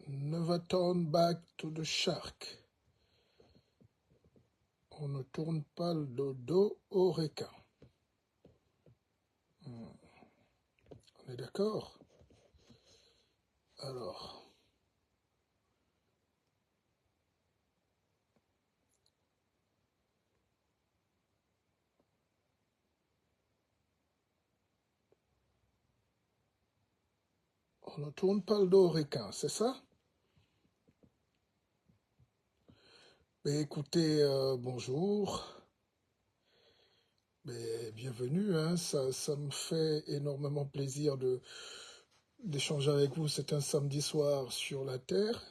Never turn back to the shark. On ne tourne pas le dos au requin. On est d'accord? Alors, on ne tourne pas le dos au requin, c'est ça? Mais écoutez, bonjour. Mais bienvenue, hein, ça me fait énormément plaisir d'échanger avec vous. C'est un samedi soir sur la Terre.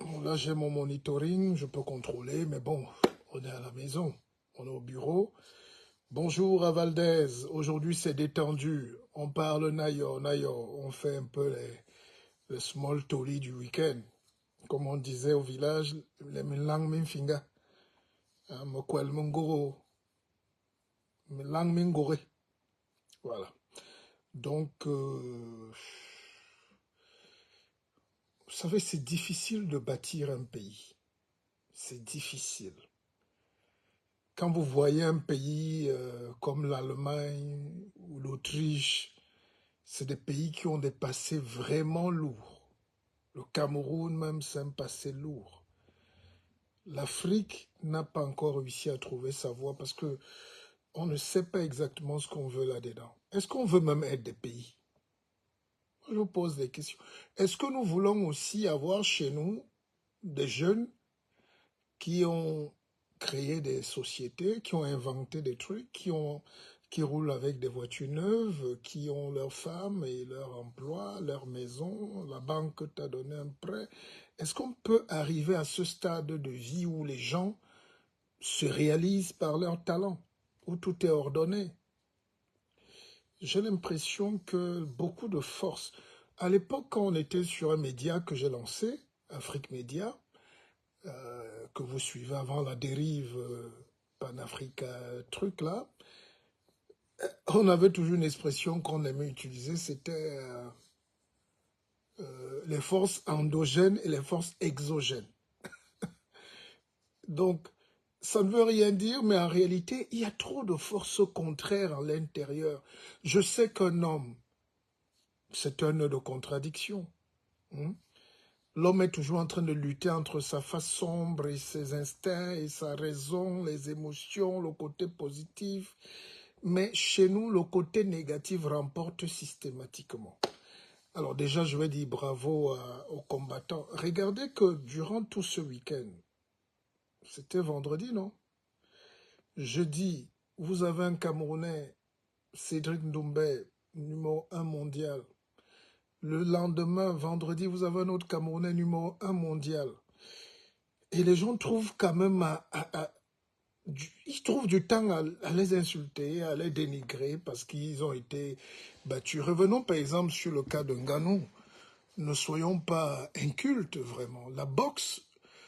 Bon, là, j'ai mon monitoring, je peux contrôler, mais bon, on est à la maison, on est au bureau. Bonjour à Valdez, aujourd'hui c'est détendu, on parle Nayo, on fait un peu les small talk du week-end. Comme on disait au village, les langues minfinga, mokwel mongoro, langue mingore. Voilà. Donc, vous savez, c'est difficile de bâtir un pays. C'est difficile. Quand vous voyez un pays comme l'Allemagne ou l'Autriche, c'est des pays qui ont des passés vraiment lourds. Le Cameroun même, c'est un passé lourd. L'Afrique n'a pas encore réussi à trouver sa voie parce que on ne sait pas exactement ce qu'on veut là-dedans. Est-ce qu'on veut même être des pays? Je vous pose des questions. Est-ce que nous voulons aussi avoir chez nous des jeunes qui ont créé des sociétés, qui ont inventé des trucs, qui roulent avec des voitures neuves, qui ont leurs femmes et leur emploi, leur maison, la banque t'a donné un prêt. Est-ce qu'on peut arriver à ce stade de vie où les gens se réalisent par leur talent, où tout est ordonné? J'ai l'impression que beaucoup de force. À l'époque, quand on était sur un média que j'ai lancé, Afrique Média, que vous suivez avant la dérive panafrica truc là, on avait toujours une expression qu'on aimait utiliser, c'était les forces endogènes et les forces exogènes. Donc, ça ne veut rien dire, mais en réalité, il y a trop de forces contraires à l'intérieur. Je sais qu'un homme, c'est un nœud de contradiction. L'homme est toujours en train de lutter entre sa face sombre et ses instincts et sa raison, les émotions, le côté positif. Mais chez nous, le côté négatif remporte systématiquement. Alors déjà, je vais dire bravo aux combattants. Regardez que durant tout ce week-end, c'était vendredi, non? Jeudi, vous avez un Camerounais, Cédric Doumbé, numéro 1 mondial. Le lendemain, vendredi, vous avez un autre Camerounais, numéro 1 mondial. Et les gens trouvent quand même ils trouvent du temps à les insulter, à les dénigrer parce qu'ils ont été battus. Revenons par exemple sur le cas de Ngannou. Ne soyons pas incultes vraiment. La boxe,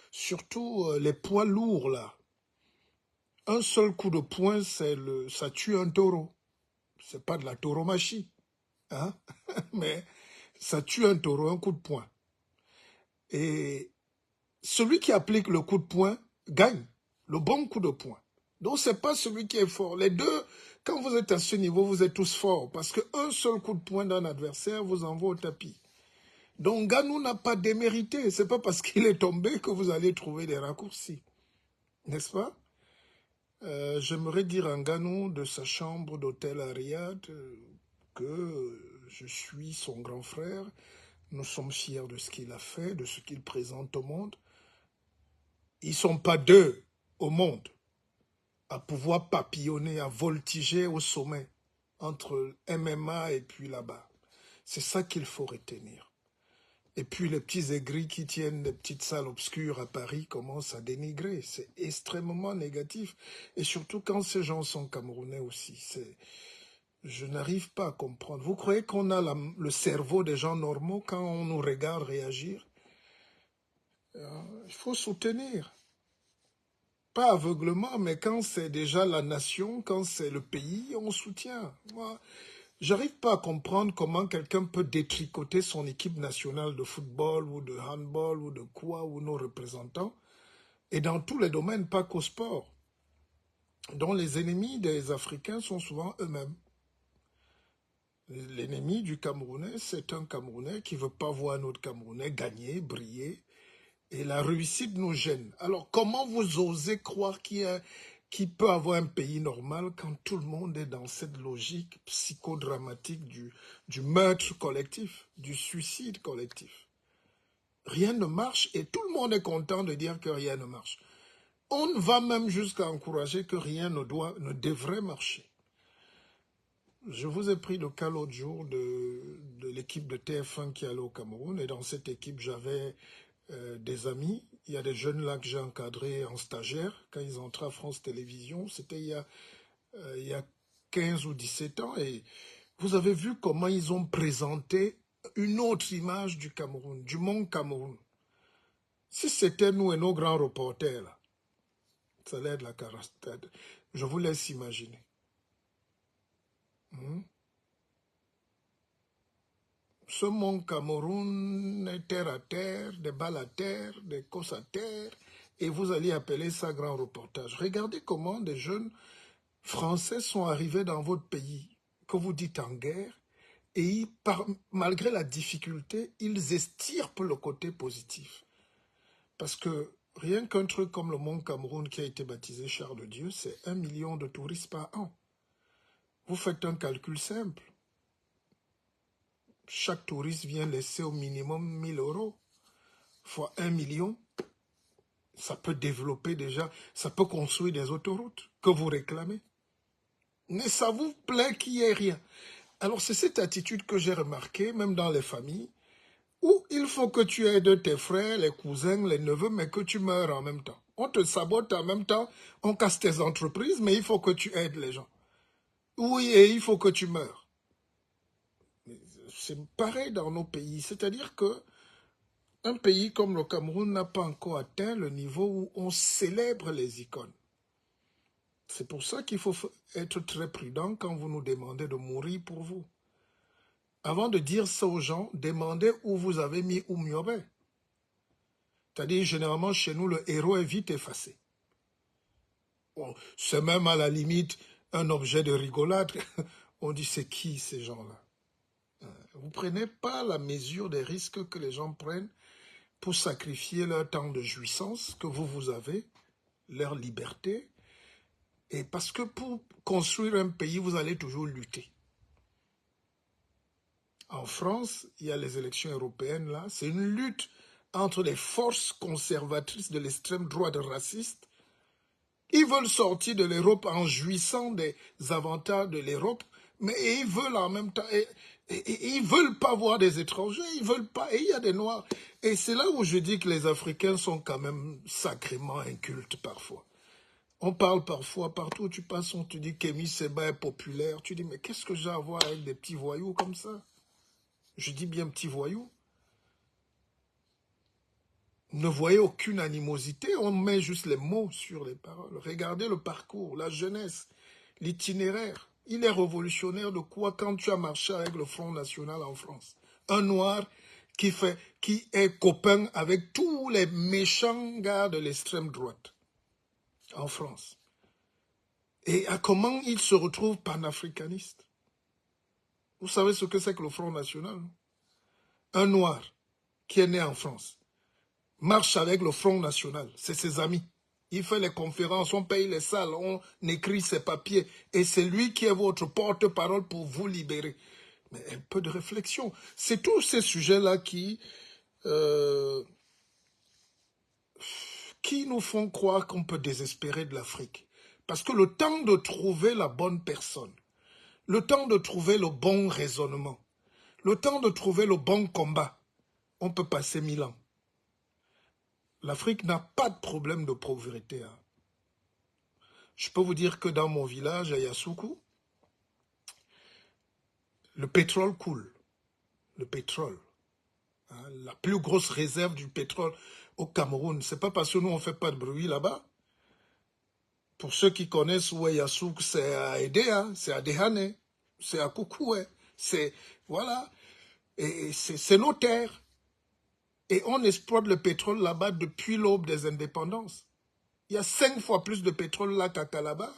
surtout les poids lourds là, un seul coup de poing, ça tue un taureau. C'est pas de la tauromachie, hein? Mais ça tue un taureau, un coup de poing. Et celui qui applique le coup de poing gagne le bon coup de poing. Donc c'est pas celui qui est fort. Les deux, quand vous êtes à ce niveau, vous êtes tous forts parce qu'un seul coup de poing d'un adversaire vous envoie au tapis. Donc Ngannou n'a pas démérité. C'est pas parce qu'il est tombé que vous allez trouver des raccourcis, n'est-ce pas? J'aimerais dire à Ngannou de sa chambre d'hôtel à Riyad que je suis son grand frère. Nous sommes fiers de ce qu'il a fait, de ce qu'il présente au monde. Ils ne sont pas deux au monde à pouvoir papillonner, à voltiger au sommet entre MMA et puis là-bas. C'est ça qu'il faut retenir. Et puis les petits aigris qui tiennent des petites salles obscures à Paris commencent à dénigrer. C'est extrêmement négatif. Et surtout quand ces gens sont camerounais aussi. Je n'arrive pas à comprendre. Vous croyez qu'on a le cerveau des gens normaux quand on nous regarde réagir? Il faut soutenir. Pas aveuglement, mais quand c'est déjà la nation, quand c'est le pays, on soutient. Moi, J'arrive pas à comprendre comment quelqu'un peut détricoter son équipe nationale de football ou de handball ou de quoi, ou nos représentants, et dans tous les domaines, pas qu'au sport, dont les ennemis des Africains sont souvent eux-mêmes. L'ennemi du Camerounais, c'est un Camerounais qui ne veut pas voir notre Camerounais gagner, briller, et la réussite nous gêne. Alors, comment vous osez croire qu'il peut avoir un pays normal quand tout le monde est dans cette logique psychodramatique du meurtre collectif, du suicide collectif? Rien ne marche et tout le monde est content de dire que rien ne marche. On va même jusqu'à encourager que rien ne devrait marcher. Je vous ai pris le cas l'autre jour de l'équipe de TF1 qui allait au Cameroun, et dans cette équipe, j'avais des amis. Il y a des jeunes là que j'ai encadrés en stagiaire quand ils entraient à France Télévisions. C'était il y a 15 ou 17 ans. Et vous avez vu comment ils ont présenté une autre image du Cameroun, du monde Cameroun. Si c'était nous et nos grands reporters, là, ça allait être la carastade. Je vous laisse imaginer. Ce monde Cameroun est terre à terre, des balles à terre, des cosses à terre, et vous allez appeler ça grand reportage. Regardez comment des jeunes Français sont arrivés dans votre pays, que vous dites en guerre, et malgré la difficulté, ils estirpent le côté positif. Parce que rien qu'un truc comme le Mont Cameroun qui a été baptisé Charles de Dieu, c'est 1 million de touristes par an. Vous faites un calcul simple. Chaque touriste vient laisser au minimum 1000 euros. Fois 1 million, ça peut développer déjà, ça peut construire des autoroutes que vous réclamez. Mais ça vous plaît qu'il n'y ait rien. Alors c'est cette attitude que j'ai remarquée, même dans les familles, où il faut que tu aides tes frères, les cousins, les neveux, mais que tu meurs en même temps. On te sabote en même temps, on casse tes entreprises, mais il faut que tu aides les gens. Oui, et il faut que tu meurs. C'est pareil dans nos pays, c'est-à-dire que un pays comme le Cameroun n'a pas encore atteint le niveau où on célèbre les icônes. C'est pour ça qu'il faut être très prudent quand vous nous demandez de mourir pour vous. Avant de dire ça aux gens, demandez où vous avez mis Oumyobé. C'est-à-dire, généralement, chez nous, le héros est vite effacé. Bon, c'est même à la limite un objet de rigolade. On dit, c'est qui ces gens-là? Vous ne prenez pas la mesure des risques que les gens prennent pour sacrifier leur temps de jouissance que vous avez, leur liberté. Et parce que pour construire un pays, vous allez toujours lutter. En France, il y a les élections européennes, là. C'est une lutte entre les forces conservatrices de l'extrême droite raciste. Ils veulent sortir de l'Europe en jouissant des avantages de l'Europe, mais ils veulent en même temps... Et ils ne veulent pas voir des étrangers, ils ne veulent pas... Et il y a des Noirs. Et c'est là où je dis que les Africains sont quand même sacrément incultes parfois. On parle parfois, partout où tu passes, on te dit qu'Émile Seba est populaire. Tu dis, mais qu'est-ce que j'ai à voir avec des petits voyous comme ça? Je dis bien petits voyous. Ne voyez aucune animosité, on met juste les mots sur les paroles. Regardez le parcours, la jeunesse, l'itinéraire. Il est révolutionnaire de quoi quand tu as marché avec le Front National en France? Un noir qui est copain avec tous les méchants gars de l'extrême droite en France. Et à comment il se retrouve panafricaniste? Vous savez ce que c'est que le Front National? Un noir qui est né en France marche avec le Front National, c'est ses amis. Il fait les conférences, on paye les salles, on écrit ses papiers. Et c'est lui qui est votre porte-parole pour vous libérer. Mais un peu de réflexion. C'est tous ces sujets-là qui nous font croire qu'on peut désespérer de l'Afrique. Parce que le temps de trouver la bonne personne, le temps de trouver le bon raisonnement, le temps de trouver le bon combat, on peut passer 1000 ans. L'Afrique n'a pas de problème de pauvreté. Hein. Je peux vous dire que dans mon village, à Yassoukou, le pétrole coule. Le pétrole. Hein, la plus grosse réserve du pétrole au Cameroun. Ce n'est pas parce que nous, on ne fait pas de bruit là-bas. Pour ceux qui connaissent où est Yassoukou, c'est à Edea, c'est à Dehane. C'est à Koukoué. C'est, voilà. Et c'est nos terres. Et on exploite le pétrole là-bas depuis l'aube des indépendances. Il y a 5 fois plus de pétrole là qu'à Calabar.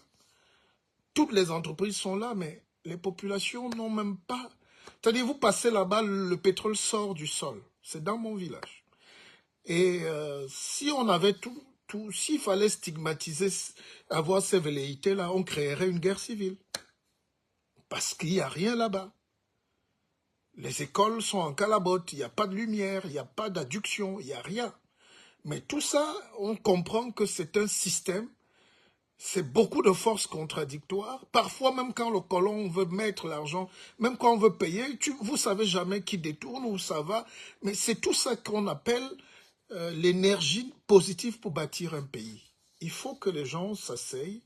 Toutes les entreprises sont là, mais les populations n'ont même pas... C'est-à-dire, vous passez là-bas, le pétrole sort du sol. C'est dans mon village. Et si on avait s'il fallait stigmatiser, avoir ces velléités-là, on créerait une guerre civile. Parce qu'il n'y a rien là-bas. Les écoles sont en calabote, il n'y a pas de lumière, il n'y a pas d'adduction, il n'y a rien. Mais tout ça, on comprend que c'est un système, c'est beaucoup de forces contradictoires. Parfois, même quand le colon veut mettre l'argent, même quand on veut payer, vous ne savez jamais qui détourne, où ça va. Mais c'est tout ça qu'on appelle l'énergie positive pour bâtir un pays. Il faut que les gens s'asseyent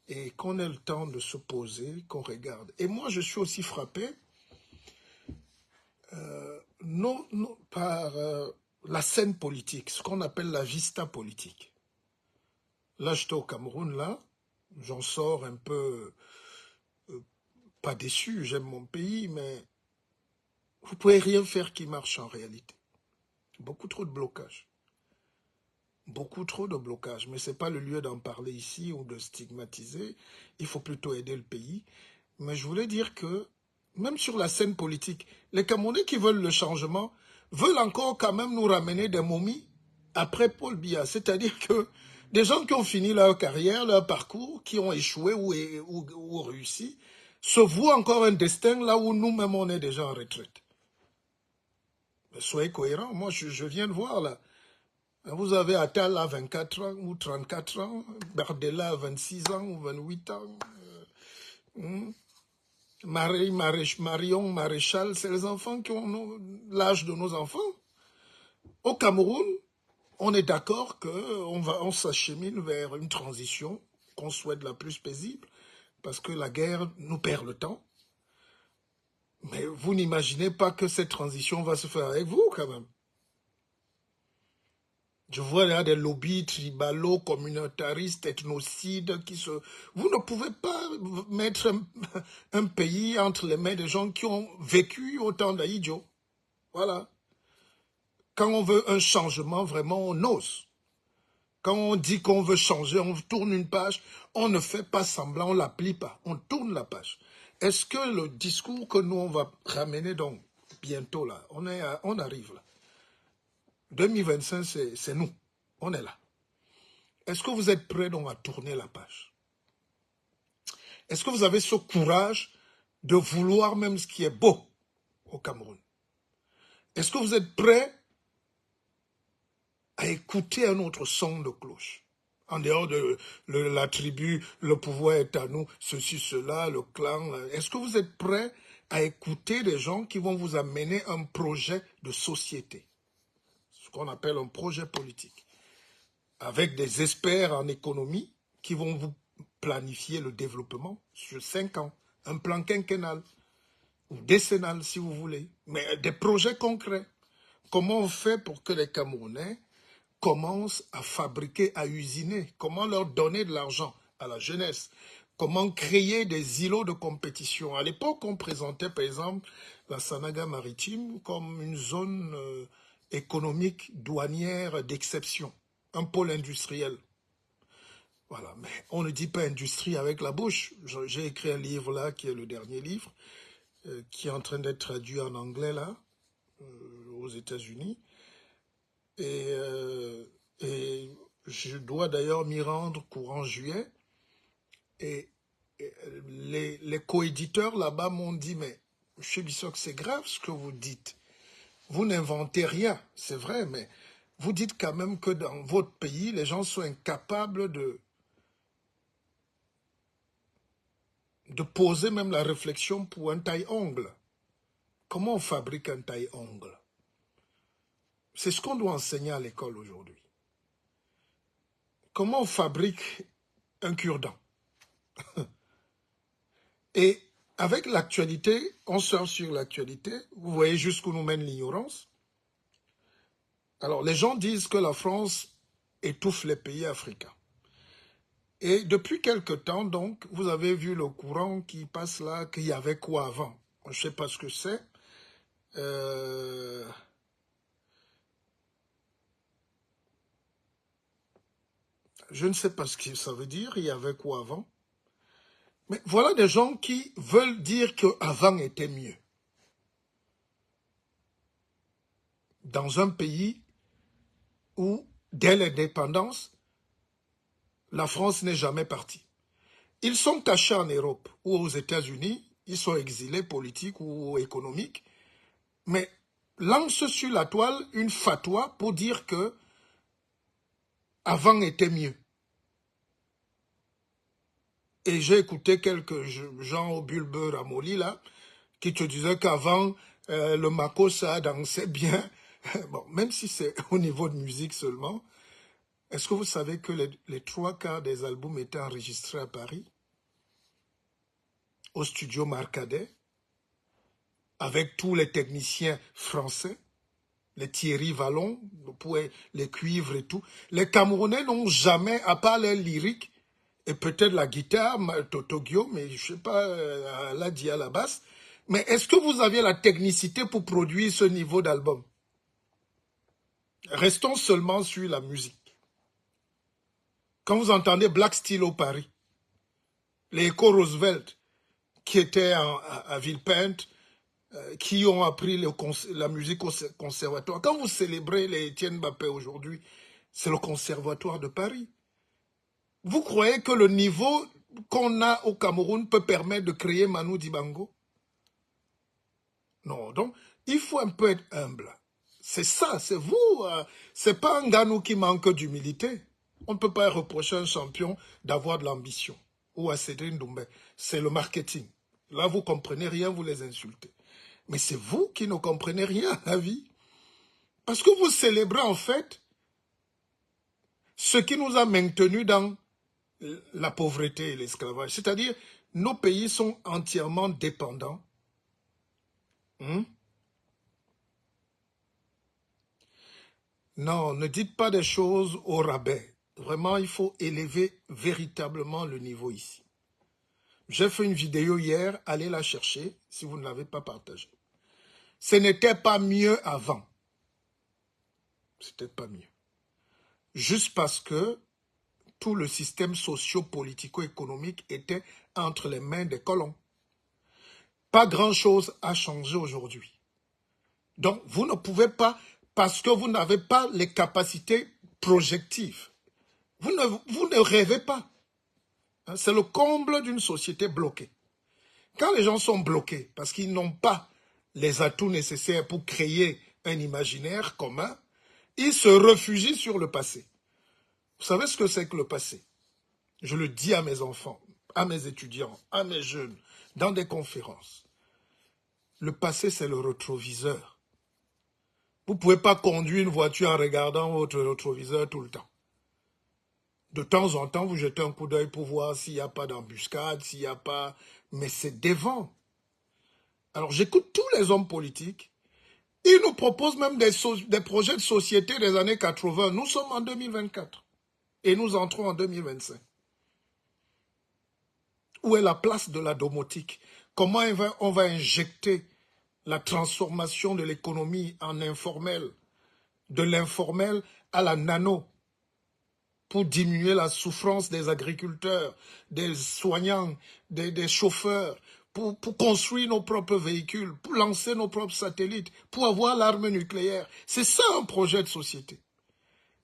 et qu'on ait le temps de se poser, qu'on regarde. Et moi, je suis aussi frappé par la scène politique, ce qu'on appelle la vista politique. Là, j'étais au Cameroun, là, j'en sors un peu, pas déçu, j'aime mon pays, mais vous ne pouvez rien faire qui marche en réalité. Beaucoup trop de blocages. Beaucoup trop de blocages, mais ce n'est pas le lieu d'en parler ici ou de stigmatiser. Il faut plutôt aider le pays. Mais je voulais dire que, même sur la scène politique, les Camerounais qui veulent le changement veulent encore quand même nous ramener des momies après Paul Biya. C'est-à-dire que des gens qui ont fini leur carrière, leur parcours, qui ont échoué ou réussi, se vouent encore un destin là où nous-mêmes on est déjà en retraite. Mais soyez cohérents. Moi, je viens de voir là. Vous avez Attal à 24 ans ou 34 ans, Bardella à 26 ans ou 28 ans. Marion Maréchal, c'est les enfants qui ont l'âge de nos enfants. Au Cameroun, on est d'accord qu'on s'achemine vers une transition qu'on souhaite la plus paisible, parce que la guerre nous perd le temps. Mais vous n'imaginez pas que cette transition va se faire avec vous, quand même. Je vois là des lobbies tribalo, communautaristes, ethnocides qui se... Vous ne pouvez pas mettre un pays entre les mains de gens qui ont vécu autant d'Aïdjo. Voilà. Quand on veut un changement, vraiment, on ose. Quand on dit qu'on veut changer, on tourne une page, on ne fait pas semblant, on ne l'applique pas, on tourne la page. Est-ce que le discours que nous, on va ramener donc bientôt là, on arrive là. 2025, c'est nous. On est là. Est-ce que vous êtes prêts donc à tourner la page? Est-ce que vous avez ce courage de vouloir même ce qui est beau au Cameroun? Est-ce que vous êtes prêts à écouter un autre son de cloche? En dehors de la tribu, le pouvoir est à nous, ceci, cela, le clan. Est-ce que vous êtes prêts à écouter des gens qui vont vous amener un projet de société? Ce qu'on appelle un projet politique. Avec des experts en économie qui vont vous planifier le développement sur 5 ans. Un plan quinquennal ou décennal si vous voulez. Mais des projets concrets. Comment on fait pour que les Camerounais commencent à fabriquer, à usiner? Comment leur donner de l'argent à la jeunesse? Comment créer des îlots de compétition? À l'époque, on présentait par exemple la Sanaga maritime comme une zone économique douanière d'exception, un pôle industriel. Voilà, mais on ne dit pas industrie avec la bouche. J'ai écrit un livre là, qui est le dernier livre, qui est en train d'être traduit en anglais là, aux États-Unis. Et je dois d'ailleurs m'y rendre courant juillet. Et les coéditeurs là-bas m'ont dit, mais M. Bissok, c'est grave ce que vous dites. Vous n'inventez rien, c'est vrai, mais vous dites quand même que dans votre pays, les gens sont incapables de poser même la réflexion pour un taille-ongle. Comment on fabrique un taille-ongle? C'est ce qu'on doit enseigner à l'école aujourd'hui. Comment on fabrique un cure-dent? Et avec l'actualité, on sort sur l'actualité, vous voyez jusqu'où nous mène l'ignorance. Alors les gens disent que la France étouffe les pays africains. Et depuis quelque temps, donc, vous avez vu le courant qui passe là, qu'il y avait quoi avant? Je ne sais pas ce que c'est. Je ne sais pas ce que ça veut dire, il y avait quoi avant. Mais voilà des gens qui veulent dire qu'avant était mieux. Dans un pays où, dès l'indépendance, la France n'est jamais partie. Ils sont cachés en Europe ou aux États-Unis, ils sont exilés politiques ou économiques, mais lancent sur la toile une fatwa pour dire que avant était mieux. Et j'ai écouté quelques gens au bulbe ramolli là, qui te disaient qu'avant, le Mako ça dansait bien. Bon, même si c'est au niveau de musique seulement, est-ce que vous savez que les 3/4 des albums étaient enregistrés à Paris, au studio Marcadet, avec tous les techniciens français, les Thierry Vallon, les cuivres et tout. Les Camerounais n'ont jamais, à part les lyriques, et peut-être la guitare, Totogio, mais je ne sais pas, la dia à la basse, mais est-ce que vous aviez la technicité pour produire ce niveau d'album? Restons seulement sur la musique. Quand vous entendez Black Steel au Paris, les Echo Roosevelt, qui étaient à Villepinte, qui ont appris la musique au conservatoire. Quand vous célébrez les Étienne Mbappé aujourd'hui, c'est le conservatoire de Paris. Vous croyez que le niveau qu'on a au Cameroun peut permettre de créer Manu Dibango? Non, donc il faut un peu être humble. C'est ça, c'est vous. C'est pas un Ganou qui manque d'humilité. On ne peut pas reprocher à un champion d'avoir de l'ambition. Ou à Cédrine Doumbé. C'est le marketing. Là, vous ne comprenez rien, vous les insultez. Mais c'est vous qui ne comprenez rien à la vie. Parce que vous célébrez en fait ce qui nous a maintenus dans la pauvreté et l'esclavage. C'est-à-dire, nos pays sont entièrement dépendants. Non, ne dites pas des choses au rabais. Vraiment, il faut élever véritablement le niveau ici. J'ai fait une vidéo hier, allez la chercher si vous ne l'avez pas partagée. Ce n'était pas mieux avant. C'était pas mieux. Juste parce que tout le système socio-politico-économique était entre les mains des colons. Pas grand-chose a changé aujourd'hui. Donc, vous ne pouvez pas, parce que vous n'avez pas les capacités projectives, vous ne rêvez pas. C'est le comble d'une société bloquée. Quand les gens sont bloqués, parce qu'ils n'ont pas les atouts nécessaires pour créer un imaginaire commun, ils se réfugient sur le passé. Vous savez ce que c'est que le passé? Je le dis à mes enfants, à mes étudiants, à mes jeunes, dans des conférences. Le passé, c'est le rétroviseur. Vous ne pouvez pas conduire une voiture en regardant votre rétroviseur tout le temps. De temps en temps, vous jetez un coup d'œil pour voir s'il n'y a pas d'embuscade, s'il n'y a pas... Mais c'est devant. Alors j'écoute tous les hommes politiques. Ils nous proposent même des projets de société des années 80. Nous sommes en 2024. Et nous entrons en 2025. Où est la place de la domotique? Comment on va injecter la transformation de l'économie en informel, de l'informel à la nano, pour diminuer la souffrance des agriculteurs, des soignants, des chauffeurs, pour construire nos propres véhicules, pour lancer nos propres satellites, pour avoir l'arme nucléaire. C'est ça un projet de société.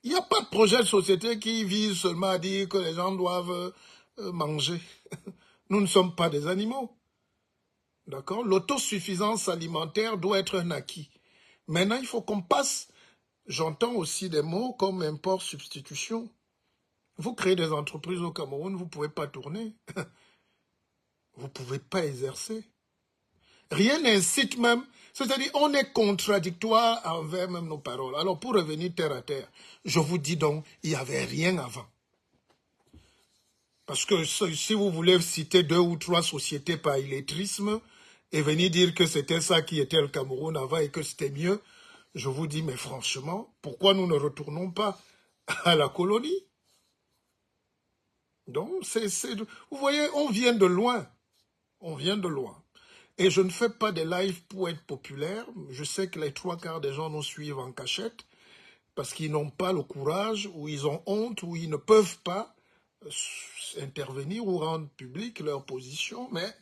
Il n'y a pas de projet de société qui vise seulement à dire que les gens doivent manger. Nous ne sommes pas des animaux. D'accord? L'autosuffisance alimentaire doit être un acquis. Maintenant, il faut qu'on passe. J'entends aussi des mots comme import-substitution. Vous créez des entreprises au Cameroun, vous ne pouvez pas tourner. Vous ne pouvez pas exercer. Rien n'incite même. C'est-à-dire, on est contradictoire envers même nos paroles. Alors, pour revenir terre à terre, je vous dis donc, il n'y avait rien avant. Parce que si vous voulez citer 2 ou 3 sociétés par illettrisme et venir dire que c'était ça qui était le Cameroun avant et que c'était mieux, je vous dis, mais franchement, pourquoi nous ne retournons pas à la colonie? Donc, vous voyez, on vient de loin. On vient de loin. Et je ne fais pas des lives pour être populaire. Je sais que les trois quarts des gens nous suivent en cachette parce qu'ils n'ont pas le courage, ou ils ont honte, ou ils ne peuvent pas intervenir ou rendre publique leur position. Mais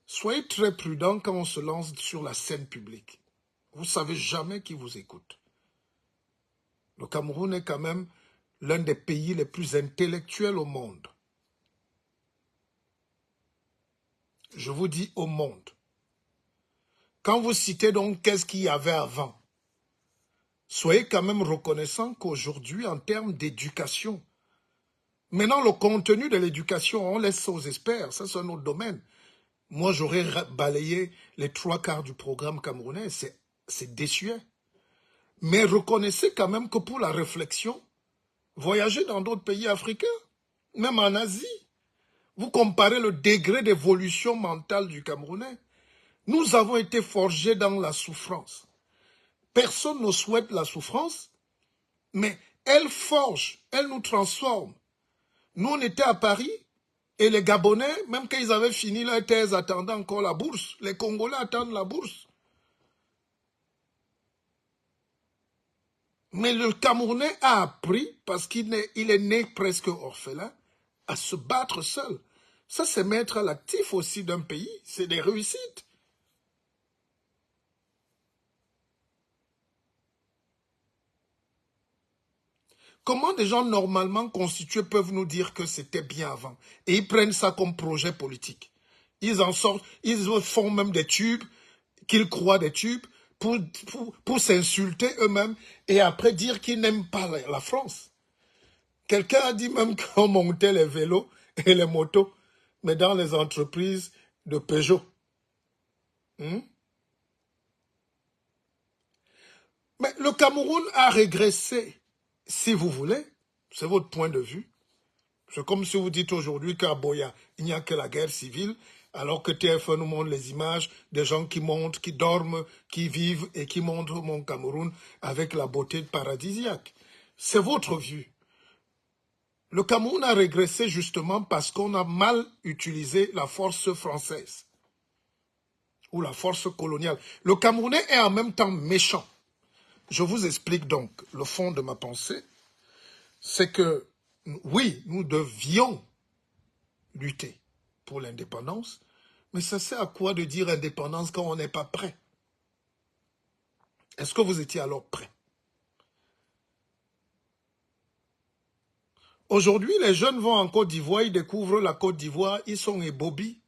soyez très prudents quand on se lance sur la scène publique. Vous ne savez jamais qui vous écoute. Le Cameroun est quand même l'un des pays les plus intellectuels au monde. Je vous dis au monde. Quand vous citez donc qu'est-ce qu'il y avait avant, soyez quand même reconnaissant qu'aujourd'hui, en termes d'éducation, maintenant le contenu de l'éducation, on laisse ça aux experts, ça c'est un autre domaine. Moi, j'aurais balayé les trois quarts du programme camerounais, c'est désuet. Mais reconnaissez quand même que pour la réflexion, voyagez dans d'autres pays africains, même en Asie. Vous comparez le degré d'évolution mentale du Camerounais. Nous avons été forgés dans la souffrance. Personne ne souhaite la souffrance, mais elle forge, elle nous transforme. Nous, on était à Paris, et les Gabonais, même quand ils avaient fini leur thèse, attendaient encore la bourse. Les Congolais attendent la bourse. Mais le Camerounais a appris, parce qu'il est né presque orphelin, à se battre seul. Ça, c'est mettre à l'actif aussi d'un pays. C'est des réussites. Comment des gens normalement constitués peuvent nous dire que c'était bien avant? Et ils prennent ça comme projet politique. Ils en sortent, ils font même des tubes, qu'ils croient des tubes, pour s'insulter eux-mêmes et après dire qu'ils n'aiment pas la France. Quelqu'un a dit même qu'on montait les vélos et les motos, mais dans les entreprises de Peugeot. Mais le Cameroun a régressé, si vous voulez, c'est votre point de vue. C'est comme si vous dites aujourd'hui qu'à Boya, il n'y a que la guerre civile, alors que TF1 nous montre les images des gens qui montent, qui dorment, qui vivent et qui montrent mon Cameroun avec la beauté paradisiaque. C'est votre vue. Le Cameroun a régressé justement parce qu'on a mal utilisé la force française ou la force coloniale. Le Camerounais est en même temps méchant. Je vous explique donc le fond de ma pensée. C'est que, oui, nous devions lutter pour l'indépendance, mais ça sert à quoi de dire indépendance quand on n'est pas prêt? Est-ce que vous étiez alors prêt? Aujourd'hui, les jeunes vont en Côte d'Ivoire, ils découvrent la Côte d'Ivoire, ils sont ébobis.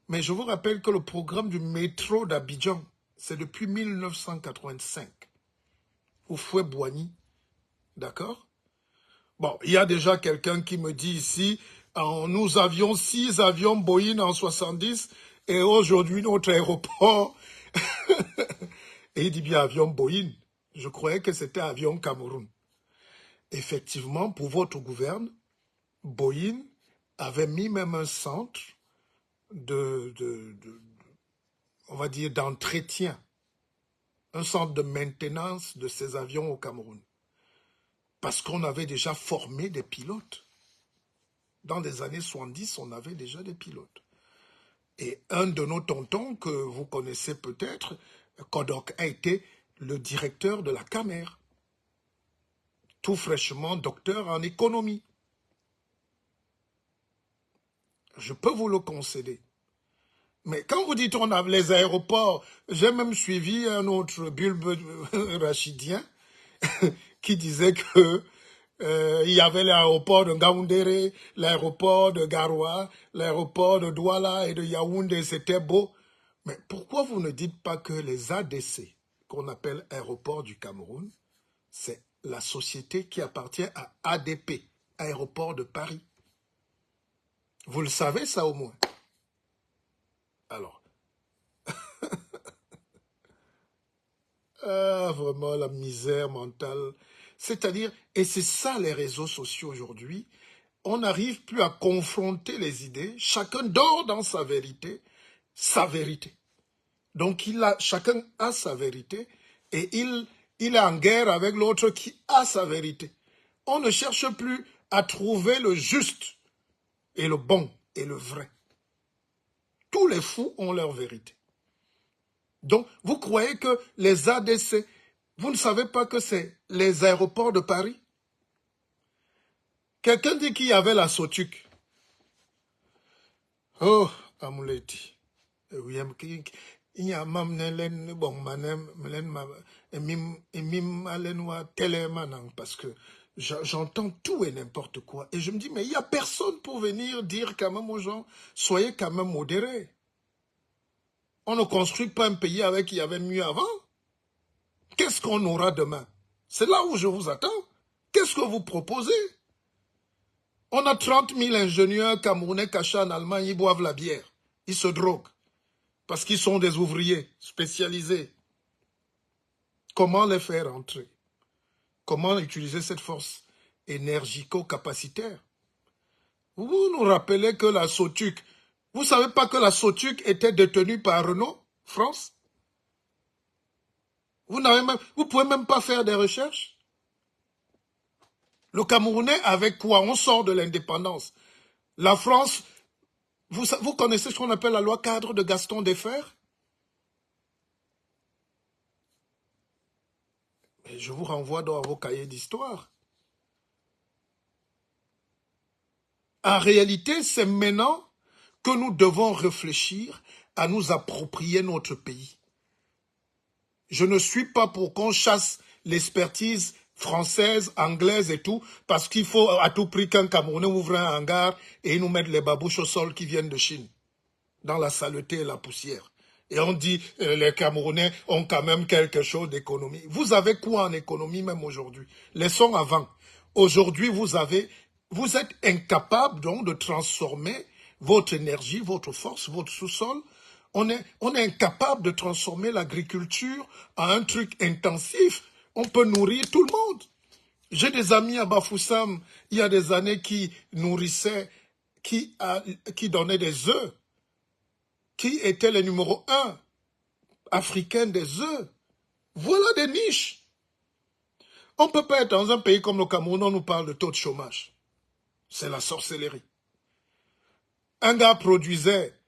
Mais je vous rappelle que le programme du métro d'Abidjan, c'est depuis 1985, au Fouet-Boigny, d'accord? Bon, il y a déjà quelqu'un qui me dit ici, nous avions 6 avions Boeing en 70 et aujourd'hui notre aéroport, et il dit bien avion Boeing, je croyais que c'était avion Cameroun. Effectivement, pour votre gouverne, Boeing avait mis même un centre on va dire, d'entretien, un centre de maintenance de ces avions au Cameroun. Parce qu'on avait déjà formé des pilotes. Dans les années 70, on avait déjà des pilotes. Et un de nos tontons que vous connaissez peut-être, Kodok, a été le directeur de la Camer. Tout fraîchement docteur en économie. Je peux vous le concéder. Mais quand vous dites on a les aéroports, j'ai même suivi un autre bulbe rachidien qui disait que il y avait l'aéroport de Ngaoundéré, l'aéroport de Garoua, l'aéroport de Douala et de Yaoundé, c'était beau. Mais pourquoi vous ne dites pas que les ADC, qu'on appelle Aéroport du Cameroun, c'est la société qui appartient à ADP, Aéroport de Paris? Vous le savez ça au moins? Alors, vraiment la misère mentale. C'est-à-dire, et c'est ça les réseaux sociaux aujourd'hui, on n'arrive plus à confronter les idées, chacun dort dans sa vérité. Donc chacun a sa vérité et il est en guerre avec l'autre qui a sa vérité. On ne cherche plus à trouver le juste. et le bon et le vrai. Tous les fous ont leur vérité. Donc, vous croyez que les ADC, vous ne savez pas que c'est les aéroports de Paris? Quelqu'un dit qu'il y avait la Sotuc. Oh, Amouleti. Il y a même Nelen, bon, manem, mim alenwa télémanang, parce que j'entends tout et n'importe quoi. Et je me dis, mais il n'y a personne pour venir dire quand même aux gens, soyez quand même modérés. On ne construit pas un pays avec qui il y avait mieux avant. Qu'est-ce qu'on aura demain? C'est là où je vous attends. Qu'est-ce que vous proposez? On a 30 000 ingénieurs camerounais cachés en Allemagne, ils boivent la bière. Ils se droguent. Parce qu'ils sont des ouvriers spécialisés. Comment les faire entrer? Comment utiliser cette force énergico-capacitaire? Vous nous rappelez que la Sotuc, vous ne savez pas que la Sotuc était détenue par Renault, France? Vous ne pouvez même pas faire des recherches? Le Camerounais, avec quoi? On sort de l'indépendance. La France, vous connaissez ce qu'on appelle la loi cadre de Gaston Defferre? Et je vous renvoie dans vos cahiers d'histoire. En réalité, c'est maintenant que nous devons réfléchir à nous approprier notre pays. Je ne suis pas pour qu'on chasse l'expertise française, anglaise et tout, parce qu'il faut à tout prix qu'un Camerounais ouvre un hangar et nous mette les babouches au sol qui viennent de Chine, dans la saleté et la poussière. Et on dit, les Camerounais ont quand même quelque chose d'économie. Vous avez quoi en économie même aujourd'hui? Laissons avant. Aujourd'hui, vous êtes incapable donc de transformer votre énergie, votre force, votre sous-sol. On est incapable de transformer l'agriculture en un truc intensif. On peut nourrir tout le monde. J'ai des amis à Bafoussam, il y a des années, qui nourrissaient, qui donnaient des œufs, qui étaient les numéro 1 africains des œufs. Voilà des niches. On ne peut pas être dans un pays comme le Cameroun, on nous parle de taux de chômage. C'est la sorcellerie. Un gars produisait,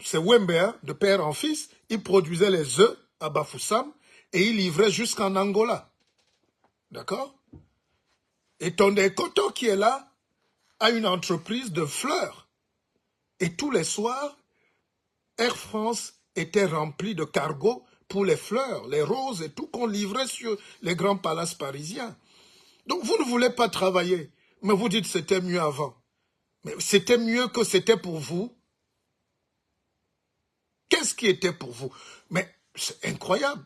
c'est Wembe, hein, de père en fils, il produisait les œufs à Bafoussam et il livrait jusqu'en Angola. D'accord? Et Tondé Koto, qui est là, a une entreprise de fleurs. Et tous les soirs, Air France était rempli de cargos pour les fleurs, les roses et tout qu'on livrait sur les grands palaces parisiens. Donc vous ne voulez pas travailler, mais vous dites que c'était mieux avant. Mais c'était mieux que c'était pour vous. Qu'est-ce qui était pour vous? Mais c'est incroyable.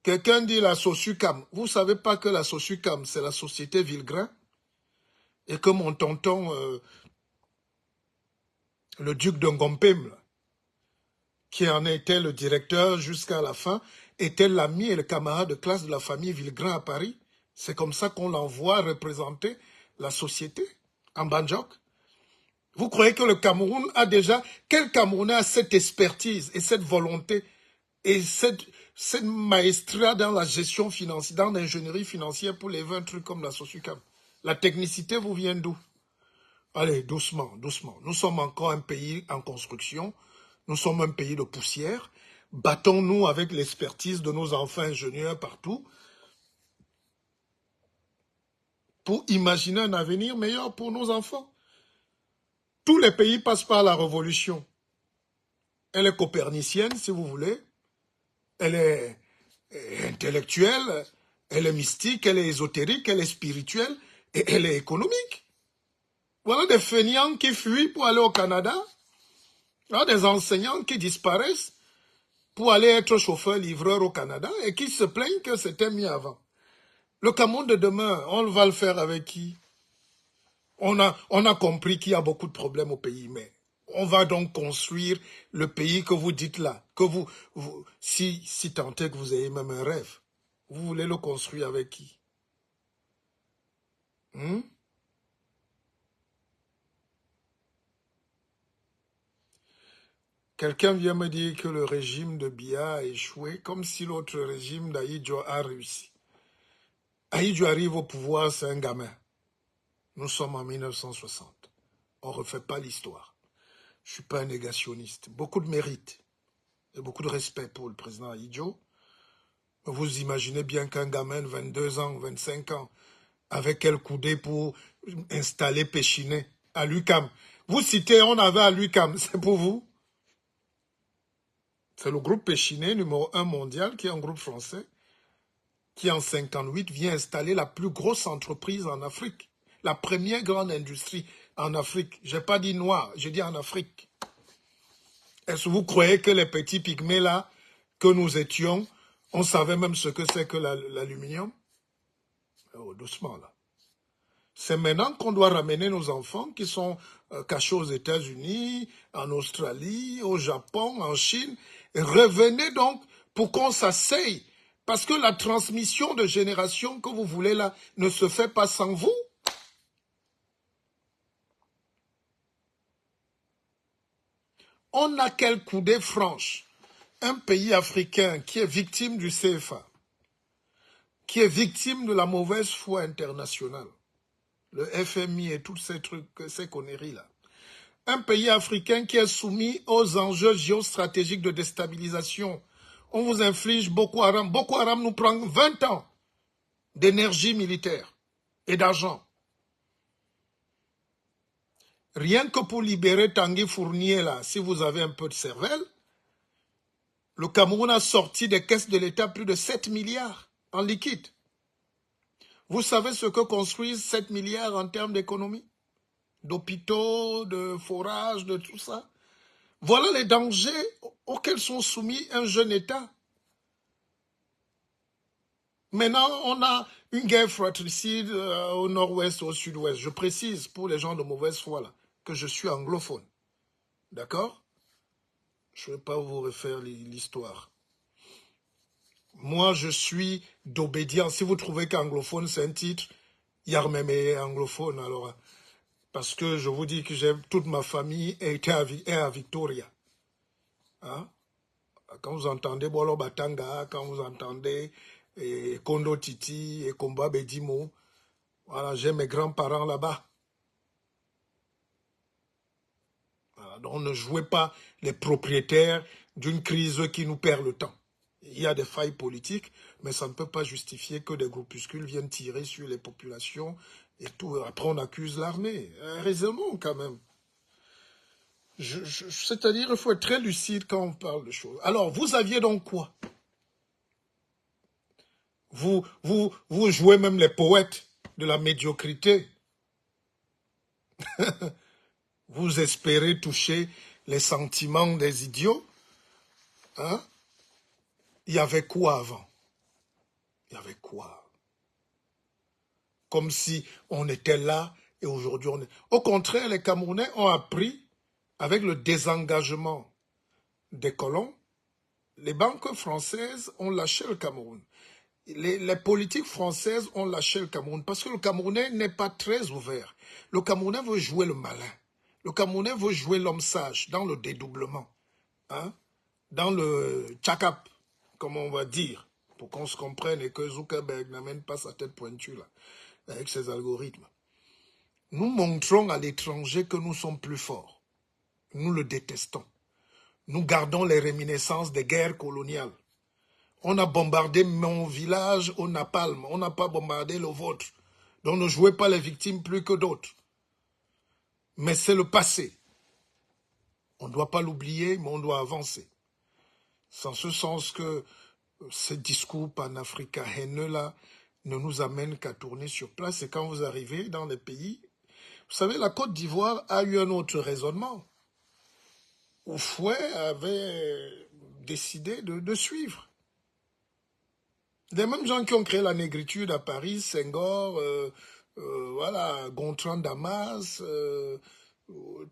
Quelqu'un dit la Sosucam. Vous ne savez pas que la Sosucam, c'est la société Villegrain? Et que mon tonton, le duc de Ngompem, qui en était le directeur jusqu'à la fin, était l'ami et le camarade de classe de la famille Villegrain à Paris. C'est comme ça qu'on l'envoie représenter la société en Banjok. Vous croyez que le Cameroun a déjà... Quel Camerounais a cette expertise et cette volonté et cette maestria dans la gestion financière, dans l'ingénierie financière pour lever un truc comme la Sosucam? La technicité vous vient d'où? Allez, doucement, doucement. Nous sommes encore un pays en construction. Nous sommes un pays de poussière. Battons-nous avec l'expertise de nos enfants ingénieurs partout pour imaginer un avenir meilleur pour nos enfants. Tous les pays passent par la révolution. Elle est copernicienne, si vous voulez. Elle est intellectuelle, elle est mystique, elle est ésotérique, elle est spirituelle et elle est économique. Voilà des feignants qui fuient pour aller au Canada. Voilà des enseignants qui disparaissent pour aller être chauffeur-livreur au Canada et qui se plaignent que c'était mieux avant. Le Cameroun de demain, on va le faire avec qui? On a compris qu'il y a beaucoup de problèmes au pays, mais on va donc construire le pays que vous dites là, que si tant est que vous ayez même un rêve, vous voulez le construire avec qui? Quelqu'un vient me dire que le régime de Biya a échoué, comme si l'autre régime d'Ahidjo a réussi. Ahidjo arrive au pouvoir, c'est un gamin. Nous sommes en 1960. On ne refait pas l'histoire. Je ne suis pas un négationniste. Beaucoup de mérite et beaucoup de respect pour le président Ahidjo. Vous imaginez bien qu'un gamin de 22 ans, 25 ans, avec quel coudé pour installer Péchinet à l'UQAM. Vous citez, on avait à l'UQAM, c'est pour vous. C'est le groupe Péchinet, numéro 1 mondial, qui est un groupe français, qui en 58 vient installer la plus grosse entreprise en Afrique. La première grande industrie en Afrique. Je n'ai pas dit noir, j'ai dit en Afrique. Est-ce que vous croyez que les petits pygmées là, que nous étions, on savait même ce que c'est que l'aluminium? Oh, doucement là. C'est maintenant qu'on doit ramener nos enfants qui sont cachés aux États-Unis, en Australie, au Japon, en Chine. Et revenez donc pour qu'on s'asseye. Parce que la transmission de génération que vous voulez là ne se fait pas sans vous. On a quel coudée franche. Un pays africain qui est victime du CFA, qui est victime de la mauvaise foi internationale, le FMI et tous ces trucs, ces conneries-là. Un pays africain qui est soumis aux enjeux géostratégiques de déstabilisation. On vous inflige Boko Haram. Boko Haram nous prend 20 ans d'énergie militaire et d'argent. Rien que pour libérer Tanguy Fournier, là, si vous avez un peu de cervelle, le Cameroun a sorti des caisses de l'État plus de 7 milliards en liquide. Vous savez ce que construisent 7 milliards en termes d'économie? D'hôpitaux, de forages, de tout ça. Voilà les dangers auxquels sont soumis un jeune État. Maintenant, on a une guerre fratricide au nord-ouest, au sud-ouest. Je précise pour les gens de mauvaise foi là, que je suis anglophone. D'accord? Je ne vais pas vous refaire l'histoire. Moi, je suis d'obédience. Si vous trouvez qu'anglophone, c'est un titre, Yarmem est anglophone. Alors, parce que je vous dis que toute ma famille est à Victoria. Hein? Quand vous entendez Bolo Batanga, quand vous entendez Kondo Titi et Komba Bedimo, voilà, j'ai mes grands-parents là-bas. Voilà, donc ne jouez pas les propriétaires d'une crise qui nous perd le temps. Il y a des failles politiques, mais ça ne peut pas justifier que des groupuscules viennent tirer sur les populations et tout. Après, on accuse l'armée. Raisonnons quand même. C'est-à-dire, il faut être très lucide quand on parle de choses. Alors, vous aviez donc quoi? Vous jouez même les poètes de la médiocrité. Vous espérez toucher les sentiments des idiots. Hein? Il y avait quoi avant? Il y avait quoi? Comme si on était là et aujourd'hui on est... Au contraire, les Camerounais ont appris, avec le désengagement des colons, les banques françaises ont lâché le Cameroun. Les politiques françaises ont lâché le Cameroun parce que le Camerounais n'est pas très ouvert. Le Camerounais veut jouer le malin. Le Camerounais veut jouer l'homme sage dans le dédoublement, hein, dans le tchakap, comme on va dire, pour qu'on se comprenne et que Zuckerberg n'amène pas sa tête pointue là, avec ses algorithmes. Nous montrons à l'étranger que nous sommes plus forts. Nous le détestons. Nous gardons les réminiscences des guerres coloniales. On a bombardé mon village au napalm. On n'a pas bombardé le vôtre. Donc ne jouez pas les victimes plus que d'autres. Mais c'est le passé. On ne doit pas l'oublier, mais on doit avancer. C'est en ce sens que ces discours panafricains haineux-là ne nous amènent qu'à tourner sur place. Et quand vous arrivez dans les pays, vous savez, la Côte d'Ivoire a eu un autre raisonnement. Houphouët avait décidé de suivre. Les mêmes gens qui ont créé la négritude à Paris, Senghor, voilà, Gontran Damas,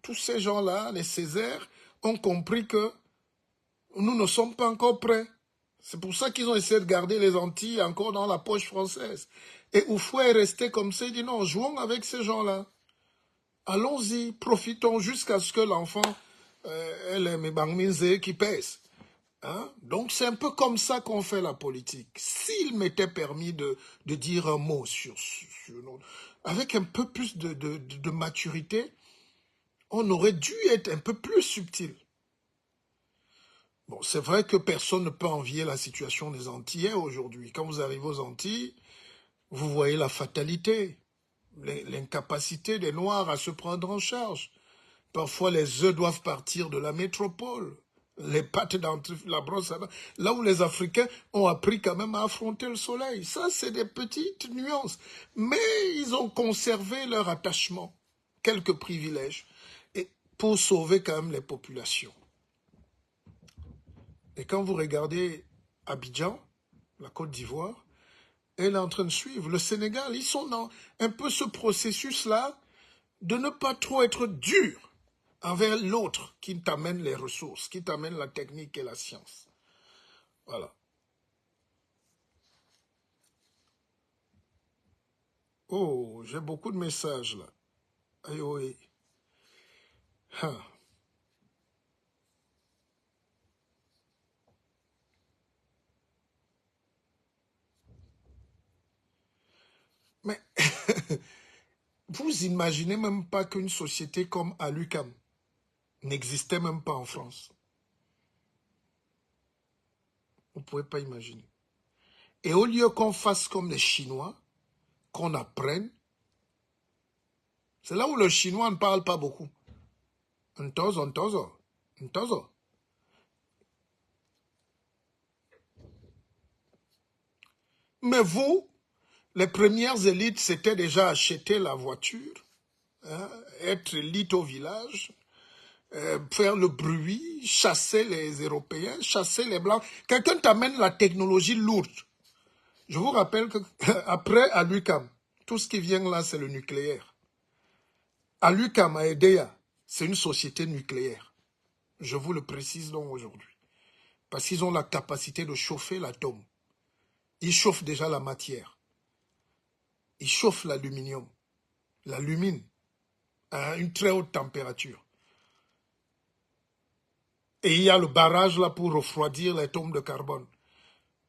tous ces gens-là, les Césaires, ont compris que nous ne sommes pas encore prêts. C'est pour ça qu'ils ont essayé de garder les Antilles encore dans la poche française. Et Houphouët est resté comme ça, il dit non, jouons avec ces gens-là. Allons-y, profitons jusqu'à ce que l'enfant elle est mes bangminzé qui pèse. Hein? Donc c'est un peu comme ça qu'on fait la politique. S'il m'était permis de dire un mot sur avec un peu plus de maturité, on aurait dû être un peu plus subtil. Bon, c'est vrai que personne ne peut envier la situation des Antillais aujourd'hui. Quand vous arrivez aux Antilles, vous voyez la fatalité, l'incapacité des Noirs à se prendre en charge. Parfois, les œufs doivent partir de la métropole. Les pattes dans la brosse à dents. Là où les Africains ont appris quand même à affronter le soleil. Ça, c'est des petites nuances. Mais ils ont conservé leur attachement, quelques privilèges, et pour sauver quand même les populations. Et quand vous regardez Abidjan, la Côte d'Ivoire, elle est en train de suivre. Le Sénégal, ils sont dans un peu ce processus-là de ne pas trop être dur envers l'autre qui t'amène les ressources, qui t'amène la technique et la science. Voilà. Oh, j'ai beaucoup de messages là. Aïe, oui. Ah. Mais vous imaginez même pas qu'une société comme Alucam n'existait même pas en France. Vous ne pouvez pas imaginer. Et au lieu qu'on fasse comme les Chinois, qu'on apprenne, c'est là où le Chinois ne parle pas beaucoup. Ntozo, ntozo, ntozo. Mais vous, les premières élites s'étaient déjà acheté la voiture, hein, être élite au village, faire le bruit, chasser les Européens, chasser les Blancs. Quelqu'un t'amène la technologie lourde. Je vous rappelle qu'après à l'UQAM, tout ce qui vient là, c'est le nucléaire. À l'UQAM, à EDEA, c'est une société nucléaire. Je vous le précise donc aujourd'hui. Parce qu'ils ont la capacité de chauffer l'atome. Ils chauffent déjà la matière. Ils chauffent l'aluminium, l'alumine, à une très haute température. Et il y a le barrage là pour refroidir les tombes de carbone.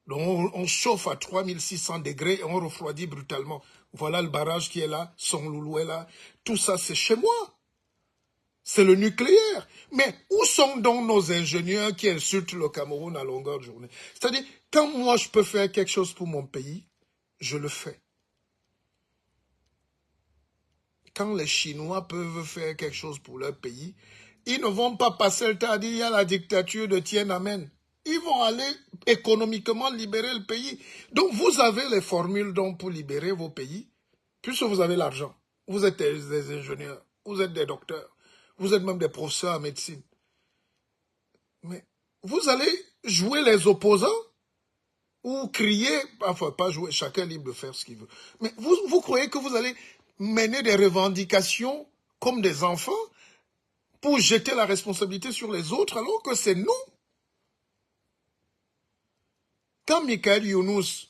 Donc on chauffe à 3600 degrés et on refroidit brutalement. Voilà le barrage qui est là, son loulou est là. Tout ça, c'est chez moi. C'est le nucléaire. Mais où sont donc nos ingénieurs qui insultent le Cameroun à longueur de journée? C'est-à-dire, quand moi je peux faire quelque chose pour mon pays, je le fais. Quand les Chinois peuvent faire quelque chose pour leur pays, ils ne vont pas passer le temps à dire il y a la dictature de Tiananmen. Ils vont aller économiquement libérer le pays. Donc vous avez les formules donc pour libérer vos pays, puisque vous avez l'argent. Vous êtes des ingénieurs, vous êtes des docteurs, vous êtes même des professeurs en médecine. Mais vous allez jouer les opposants ou crier, enfin pas jouer, chacun est libre de faire ce qu'il veut. Mais vous croyez que vous allez mener des revendications comme des enfants pour jeter la responsabilité sur les autres alors que c'est nous. Quand Michael Younous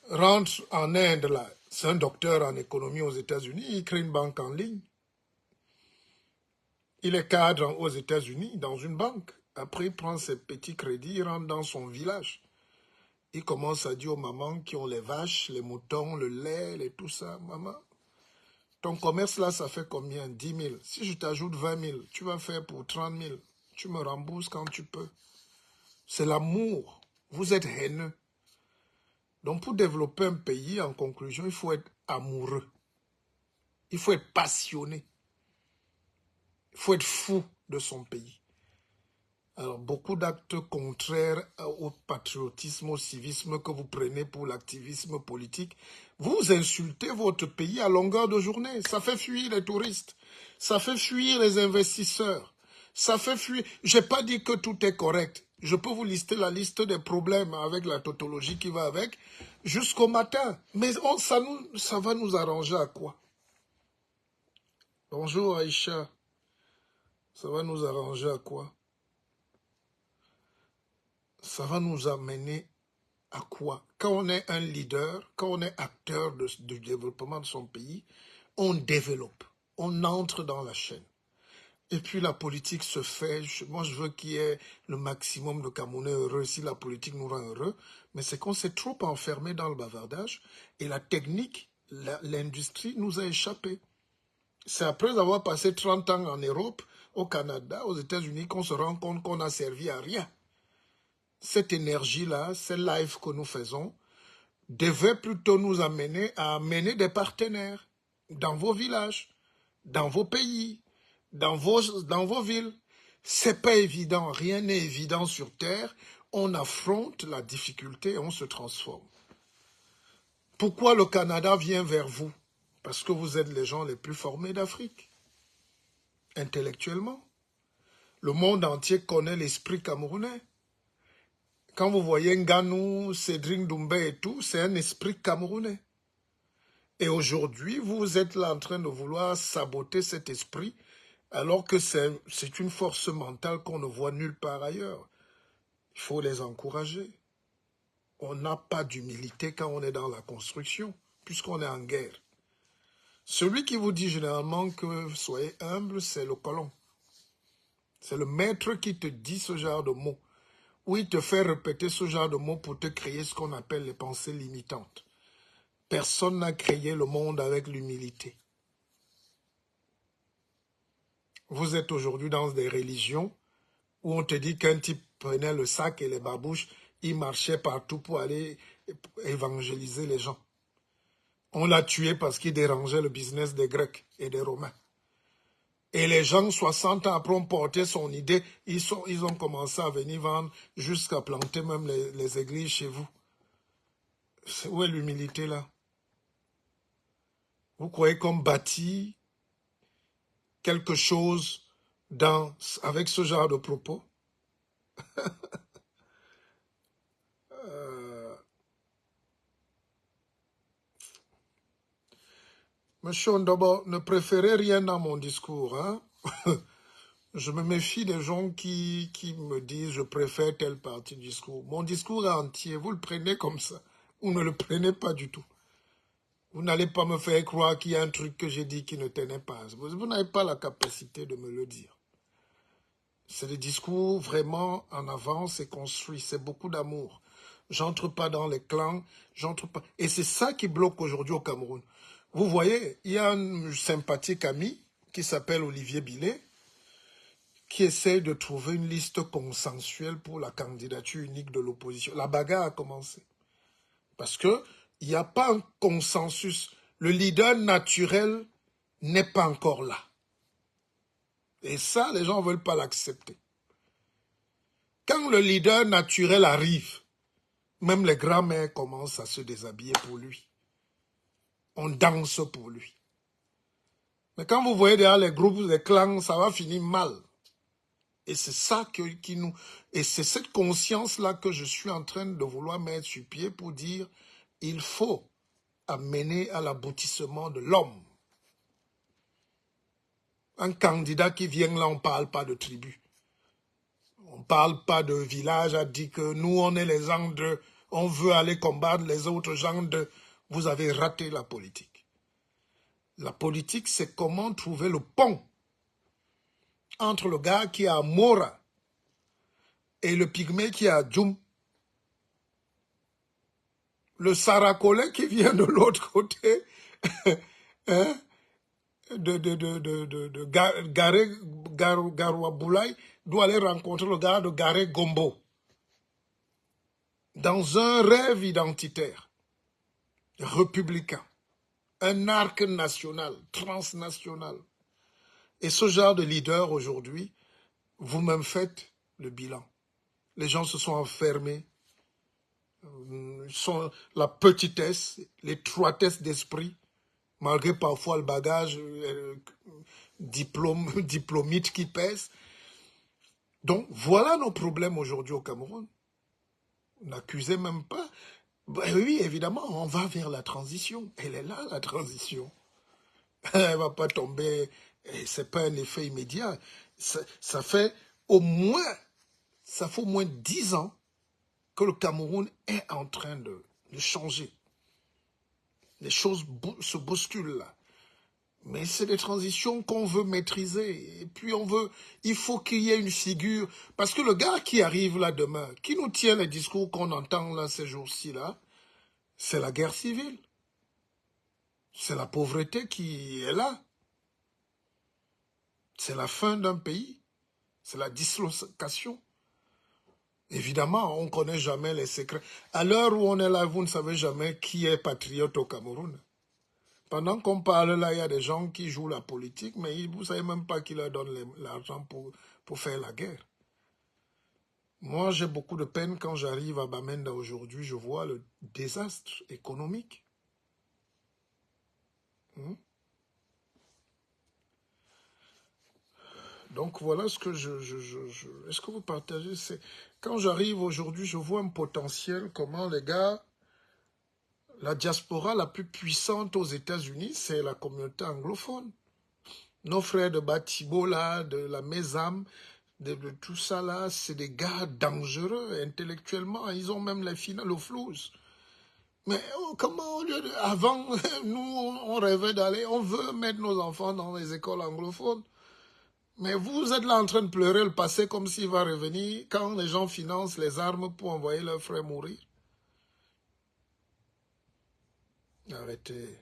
rentre en Inde, là, c'est un docteur en économie aux États-Unis, il crée une banque en ligne. Il est cadre aux États-Unis dans une banque. Après, il prend ses petits crédits, il rentre dans son village. Il commence à dire aux mamans qui ont les vaches, les moutons, le lait, tout ça. Maman, ton commerce là, ça fait combien? 10 000. Si je t'ajoute 20 000, tu vas faire pour 30 000. Tu me rembourses quand tu peux. C'est l'amour. Vous êtes haineux. Donc pour développer un pays, en conclusion, il faut être amoureux. Il faut être passionné. Il faut être fou de son pays. Alors beaucoup d'actes contraires au patriotisme, au civisme que vous prenez pour l'activisme politique, vous insultez votre pays à longueur de journée. Ça fait fuir les touristes. Ça fait fuir les investisseurs. Ça fait fuir... Je n'ai pas dit que tout est correct. Je peux vous lister la liste des problèmes avec la tautologie qui va avec jusqu'au matin. Mais ça va nous arranger à quoi? Bonjour Aïcha. Ça va nous arranger à quoi? Ça va nous amener à quoi? Quand on est un leader, quand on est acteur du développement de son pays, on développe, on entre dans la chaîne. Et puis la politique se fait, moi je veux qu'il y ait le maximum de Camerounais heureux si la politique nous rend heureux, mais c'est qu'on s'est trop enfermé dans le bavardage et la technique L'industrie nous a échappé. C'est après avoir passé 30 ans en Europe, au Canada, aux États-Unis, qu'on se rend compte qu'on n'a servi à rien. Cette énergie-là, cette live que nous faisons, devait plutôt nous amener à amener des partenaires dans vos villages, dans vos pays, dans vos villes. C'est pas évident, rien n'est évident sur Terre. On affronte la difficulté et on se transforme. Pourquoi le Canada vient vers vous? Parce que vous êtes les gens les plus formés d'Afrique, intellectuellement. Le monde entier connaît l'esprit camerounais. Quand vous voyez Nganou, Cédric Doumbé et tout, c'est un esprit camerounais. Et aujourd'hui, vous êtes là en train de vouloir saboter cet esprit, alors que c'est une force mentale qu'on ne voit nulle part ailleurs. Il faut les encourager. On n'a pas d'humilité quand on est dans la construction, puisqu'on est en guerre. Celui qui vous dit généralement que soyez humble, c'est le colon. C'est le maître qui te dit ce genre de mots, ou il te fait répéter ce genre de mots pour te créer ce qu'on appelle les pensées limitantes. Personne n'a créé le monde avec l'humilité. Vous êtes aujourd'hui dans des religions où on te dit qu'un type prenait le sac et les babouches, il marchait partout pour aller évangéliser les gens. On l'a tué parce qu'il dérangeait le business des Grecs et des Romains. Et les gens, 60 ans après, ont porté son idée, ils ont commencé à venir vendre jusqu'à planter même les églises chez vous. Où est l'humilité là? Vous croyez qu'on bâtit quelque chose avec ce genre de propos? Monsieur Ondobo, ne préférez rien dans mon discours. Hein? Je me méfie des gens qui me disent je préfère telle partie du discours. Mon discours est entier, vous le prenez comme ça. Ou ne le prenez pas du tout. Vous n'allez pas me faire croire qu'il y a un truc que j'ai dit qui ne tenait pas. Vous n'avez pas la capacité de me le dire. C'est des discours vraiment en avance et construits. C'est beaucoup d'amour. J'entre pas dans les clans, j'entre pas. Et c'est ça qui bloque aujourd'hui au Cameroun. Vous voyez, il y a un sympathique ami qui s'appelle Olivier Billet, qui essaie de trouver une liste consensuelle pour la candidature unique de l'opposition. La bagarre a commencé. Parce qu'il n'y a pas un consensus. Le leader naturel n'est pas encore là. Et ça, les gens ne veulent pas l'accepter. Quand le leader naturel arrive, même les grands-mères commencent à se déshabiller pour lui. On danse pour lui. Mais quand vous voyez derrière les groupes, les clans, ça va finir mal. Et c'est ça qui nous... Et c'est cette conscience-là que je suis en train de vouloir mettre sur pied pour dire il faut amener à l'aboutissement de l'homme. Un candidat qui vient là, on ne parle pas de tribu. On ne parle pas de village à dire que nous, on est les gens de... On veut aller combattre les autres gens de... Vous avez raté la politique. La politique, c'est comment trouver le pont entre le gars qui est à Mora et le pygmée qui est à Djoum. Le Saracolais qui vient de l'autre côté, hein, de Garouaboulaye, doit aller rencontrer le gars de Garé Gombo. Dans un rêve identitaire, républicain, un arc national, transnational. Et ce genre de leader aujourd'hui, vous-même faites le bilan. Les gens se sont enfermés, la petitesse, l'étroitesse d'esprit, malgré parfois le bagage diplomite qui pèse. Donc voilà nos problèmes aujourd'hui au Cameroun. N'accusez même pas. Ben oui, évidemment, on va vers la transition. Elle est là, la transition. Elle ne va pas tomber, ce n'est pas un effet immédiat. Ça fait au moins 10 ans que le Cameroun est en train de changer. Les choses se bousculent là. Mais c'est des transitions qu'on veut maîtriser. Et puis il faut qu'il y ait une figure. Parce que le gars qui arrive là demain, qui nous tient les discours qu'on entend là ces jours-ci là, c'est la guerre civile. C'est la pauvreté qui est là. C'est la fin d'un pays. C'est la dislocation. Évidemment, on ne connaît jamais les secrets. À l'heure où on est là, vous ne savez jamais qui est patriote au Cameroun. Pendant qu'on parle là, il y a des gens qui jouent la politique, mais vous ne savez même pas qui leur donne l'argent pour faire la guerre. Moi, j'ai beaucoup de peine quand j'arrive à Bamenda aujourd'hui, je vois le désastre économique. Donc voilà ce que est-ce que vous partagez? Quand j'arrive aujourd'hui, je vois un potentiel, comment les gars, la diaspora la plus puissante aux États-Unis, c'est la communauté anglophone. Nos frères de Batibo, là, de la Mésam, de tout ça là, c'est des gars dangereux intellectuellement. Ils ont même les finales au flouze. Mais comment, avant, nous, on rêvait d'aller, on veut mettre nos enfants dans les écoles anglophones. Mais vous êtes là en train de pleurer le passé comme s'il va revenir quand les gens financent les armes pour envoyer leurs frères mourir. Arrêtez.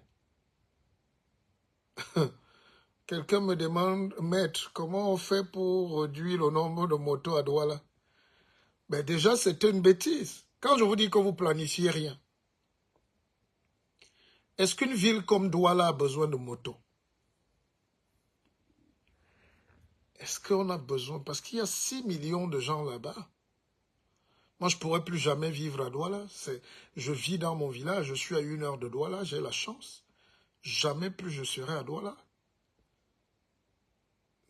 Quelqu'un me demande, maître, comment on fait pour réduire le nombre de motos à Douala? Ben déjà, c'est une bêtise. Quand je vous dis que vous planifiez rien, est-ce qu'une ville comme Douala a besoin de motos? Est-ce qu'on a besoin? Parce qu'il y a 6 millions de gens là-bas. Moi, je ne pourrais plus jamais vivre à Douala. Je vis dans mon village, je suis à 1 heure de Douala, j'ai la chance. Jamais plus je serai à Douala.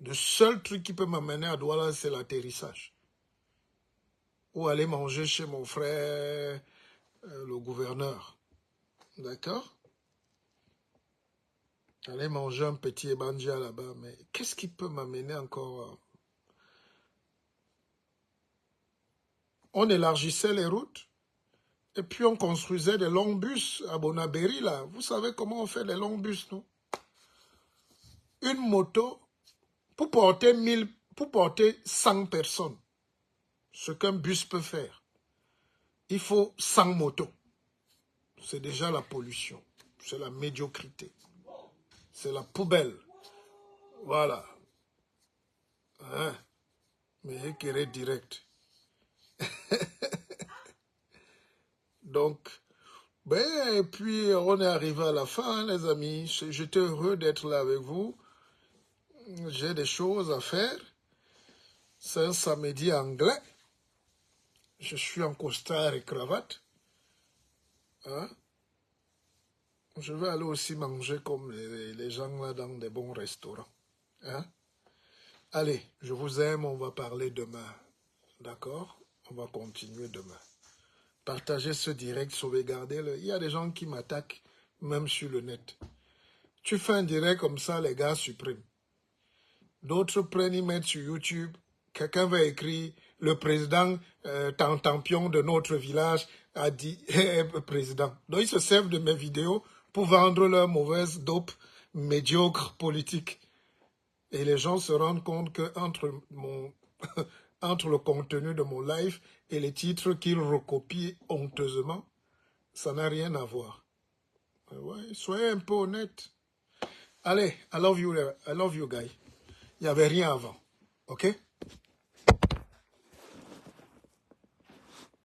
Le seul truc qui peut m'amener à Douala, c'est l'atterrissage. Ou aller manger chez mon frère, le gouverneur. D'accord? Aller manger un petit ebanja là-bas. Mais qu'est-ce qui peut m'amener encore? On élargissait les routes. Et puis on construisait des longs bus à Bonabéry, là. Vous savez comment on fait des longs bus, non? Une moto, pour porter 100 personnes, ce qu'un bus peut faire, il faut 100 motos. C'est déjà la pollution. C'est la médiocrité. C'est la poubelle. Voilà. Hein? Mais éclairé direct. Donc, et puis on est arrivé à la fin, les amis. J'étais heureux d'être là avec vous. J'ai des choses à faire. C'est un samedi anglais. Je suis en costard et cravate. Hein? Je vais aller aussi manger comme les gens là dans des bons restaurants. Hein? Allez, je vous aime, on va parler demain. D'accord? On va continuer demain. Partagez ce direct, sauvegardez-le. Il y a des gens qui m'attaquent, même sur le net. Tu fais un direct comme ça, les gars suppriment. D'autres prennent, ils mettent sur YouTube. Quelqu'un va écrire, le président, tampion de notre village, a dit, président. Donc ils se servent de mes vidéos pour vendre leur mauvaise dope médiocre politique. Et les gens se rendent compte que entre le contenu de mon live et les titres qu'ils recopient honteusement, ça n'a rien à voir. Ouais, soyez un peu honnête. Allez, I love you guys. Il n'y avait rien avant. OK?